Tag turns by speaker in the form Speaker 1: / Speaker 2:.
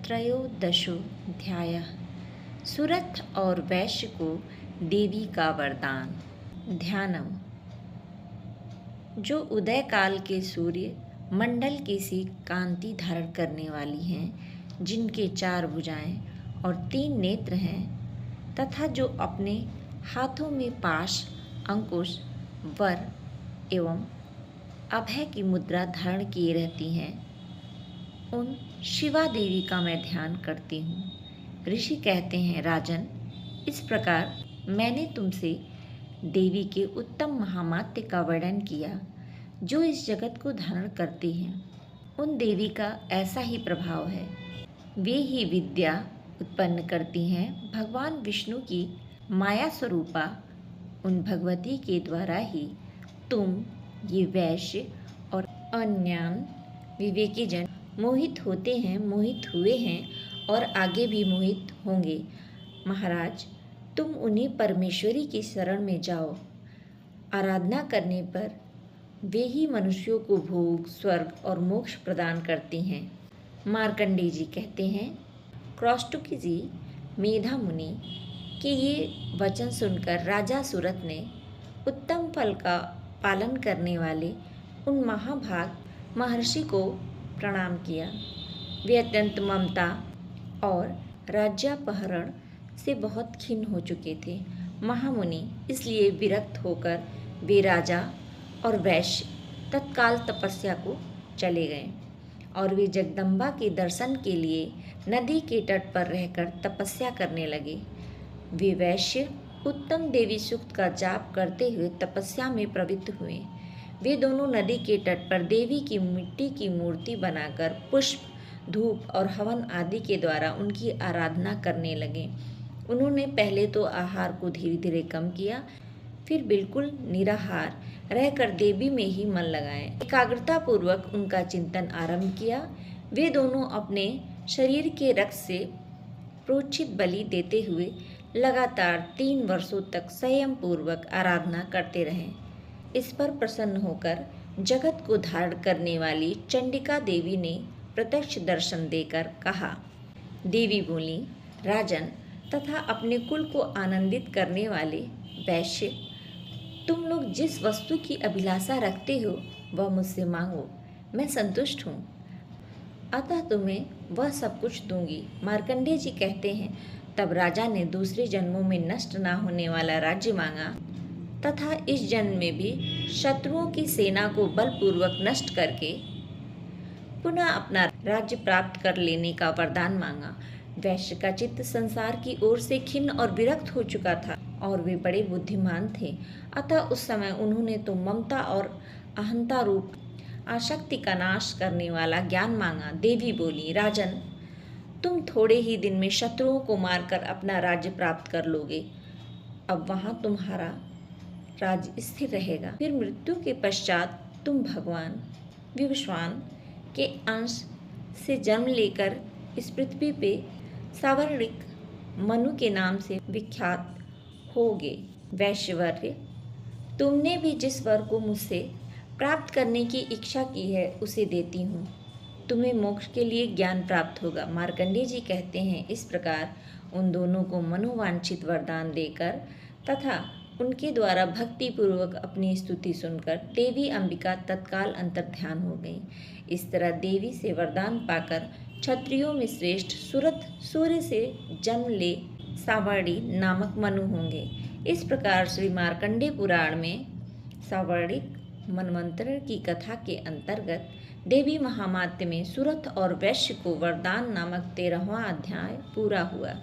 Speaker 1: त्रयोदशोऽध्यायः। सुरथ और वैश्य को देवी का वरदान। ध्यानम। जो उदय काल के सूर्य मंडल की सी कांति धारण करने वाली हैं, जिनके 4 भुजाएं और 3 नेत्र हैं, तथा जो अपने हाथों में पाश, अंकुश, वर एवं अभय की मुद्रा धारण किए रहती हैं, उन शिवा देवी का मैं ध्यान करती हूँ। ऋषि कहते हैं, राजन, इस प्रकार मैंने तुमसे देवी के उत्तम महामात्य का वर्णन किया, जो इस जगत को धारण करती हैं। उन देवी का ऐसा ही प्रभाव है। वे ही विद्या उत्पन्न करती हैं। भगवान विष्णु की माया स्वरूपा उन भगवती के द्वारा ही तुम, ये वैश्य और अन्यान विवेकी जन मोहित होते हैं, मोहित हुए हैं और आगे भी मोहित होंगे। महाराज, तुम उन्हीं परमेश्वरी की शरण में जाओ। आराधना करने पर वे ही मनुष्यों को भोग, स्वर्ग और मोक्ष प्रदान करती हैं। मार्कंडेय जी कहते हैं, क्रौष्टुकी जी मेधा मुनि के ये वचन सुनकर राजा सुरथ ने उत्तम फल का पालन करने वाले उन महाभाग महर्षि को प्रणाम किया। वे अत्यंत ममता और राज्यापहरण से बहुत खिन्न हो चुके थे। महामुनि इसलिए विरक्त होकर वे राजा और वैश्य तत्काल तपस्या को चले गए और वे जगदम्बा के दर्शन के लिए नदी के तट पर रहकर तपस्या करने लगे। वे वैश्य उत्तम देवी सूक्त का जाप करते हुए तपस्या में प्रवृत्त हुए। वे दोनों नदी के तट पर देवी की मिट्टी की मूर्ति बनाकर पुष्प, धूप और हवन आदि के द्वारा उनकी आराधना करने लगे। उन्होंने पहले तो आहार को धीरे धीरे कम किया, फिर बिल्कुल निराहार रहकर देवी में ही मन लगाए। एकाग्रता पूर्वक उनका चिंतन आरंभ किया। वे दोनों अपने शरीर के रक्त से प्रोक्षित बलि देते हुए लगातार 3 वर्षों तक संयम पूर्वक आराधना करते रहे। इस पर प्रसन्न होकर जगत को धारण करने वाली चंडिका देवी ने प्रत्यक्ष दर्शन देकर कहा। देवी बोली, राजन तथा अपने कुल को आनंदित करने वाले वैश्य, तुम लोग जिस वस्तु की अभिलाषा रखते हो वह मुझसे मांगो, मैं संतुष्ट हूँ, अतः तुम्हें वह सब कुछ दूंगी। मार्कंडेय जी कहते हैं, तब राजा ने दूसरे जन्मों में नष्ट ना होने वाला राज्य मांगा तथा इस जन्म में भी शत्रुओं की सेना को बलपूर्वक नष्ट करके पुनः अपना राज्य प्राप्त कर लेने का वरदान मांगा। वैश्य का चित्त संसार की ओर से खिन्न और विरक्त हो चुका था और वे बड़े बुद्धिमान थे, अतः उस समय उन्होंने तो ममता और अहंता रूप आसक्ति का नाश करने वाला ज्ञान मांगा। देवी बोली, राजन, तुम थोड़े ही दिन में शत्रुओं को मारकर अपना राज्य प्राप्त कर लोगे। अब वहाँ तुम्हारा राज्य स्थिर रहेगा। फिर मृत्यु के पश्चात तुम भगवान विवस्वान के अंश से जन्म लेकर इस पृथ्वी पे सावर्णिक मनु के नाम से विख्यात होगे। वैश्यवर्य, तुमने भी जिस वर को मुझसे प्राप्त करने की इच्छा की है उसे देती हूँ। तुम्हें मोक्ष के लिए ज्ञान प्राप्त होगा। मार्कंडेय जी कहते हैं, इस प्रकार उन दोनों को मनोवांछित वरदान देकर तथा उनके द्वारा भक्ति पूर्वक अपनी स्तुति सुनकर देवी अंबिका तत्काल अंतर्ध्यान हो गई। इस तरह देवी से वरदान पाकर क्षत्रियों में श्रेष्ठ सुरथ सूर्य से जन्म ले सावर्णी नामक मनु होंगे। इस प्रकार श्री मार्कंडेय पुराण में सावर्णिक मनवंतर की कथा के अंतर्गत देवी महामात्य में सुरथ और वैश्य को वरदान नामक 13वां अध्याय पूरा हुआ।